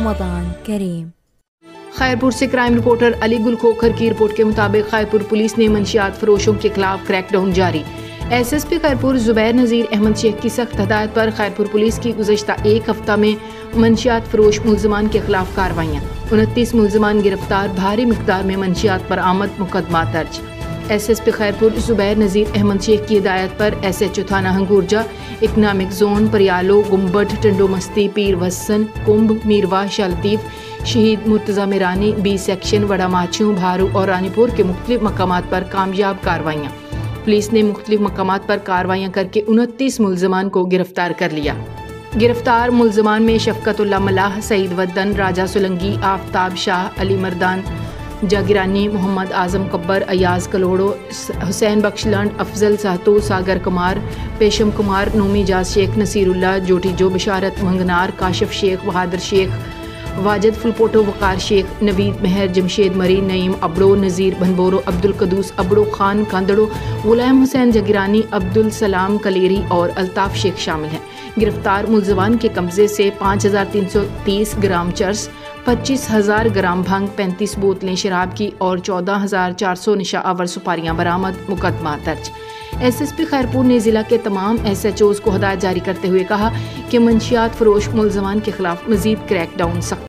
رمضان کریم۔ خیرپور سے crime reporter علی گل کھوکھر کی report کے مطابق خیرپور پولیس نے منشیات فروشوں کے خلاف کریک ڈاؤن جاری۔ ایس ایس پی خیرپور زبیر نذیر احمد شیخ کی سخت ہدایت پر خیرپور پولیس کی گزشتہ ایک ہفتہ میں منشیات فروش ملزمان کے خلاف کارروائیاں، 29 ملزمان گرفتار، بھاری مقدار میں منشیات برآمد، مقدمات درج۔ ایس ایس پی خیرپور زبیر نذیر احمد شیخ کی ہدایت پر ایس ایچ او تھانہ ہنگورجہ، اکنامک زون، پریالو، گمبٹ، ٹنڈو مستی، پیر وسن، کمب، میروا، شالطیف، شہید مرتضی میرانی، بی سیکشن، وڑا ماچھوں، بھارو اور رانی پور کے مختلف مقامات پر کامیاب کارروائیاں۔ پولیس نے مختلف مقامات پر کارروائیاں کر کے 29 ملزمان کو گرفتار کر لیا۔ گرفتار ملزمان میں شفقت اللہ ملاح، سعید ودن، راجہ سولنگی، آفتاب شاہ، علی مردان جاگرانی، محمد اعظم کبر، ایاز کلوڑو، حسین بخش لنڈ، افضل سہتو، ساگر کمار، پیشم کمار، نومی جاز شیخ، نصیر اللہ جوٹی جو، بشارت منگنار، کاشف شیخ، بہادر شیخ، واجد فلپوٹو، وقار شیخ، نوید مہر، جمشید مری، نعیم ابڑو، نذیر بھنبورو، عبدالقدوس ابڑو، خان کاندڑو، غلام حسین جگرانی، عبدالسلام کلیری اور الطاف شیخ شامل ہیں۔ گرفتار ملزمان کے قبضے سے 5330 گرام چرس، 25,000 گرام بھنگ، 35 بوتلیں شراب کی اور 14,400 نشہ آور سپاریاں برآمد، مقدمات درج۔ ایس ایس پی خیرپور نے ضلع کے تمام ایس ایچ اوز کو ہدایت جاری کرتے ہوئے کہا کہ منشیات فروش ملزمان کے خلاف مزید کریک ڈاؤن سخت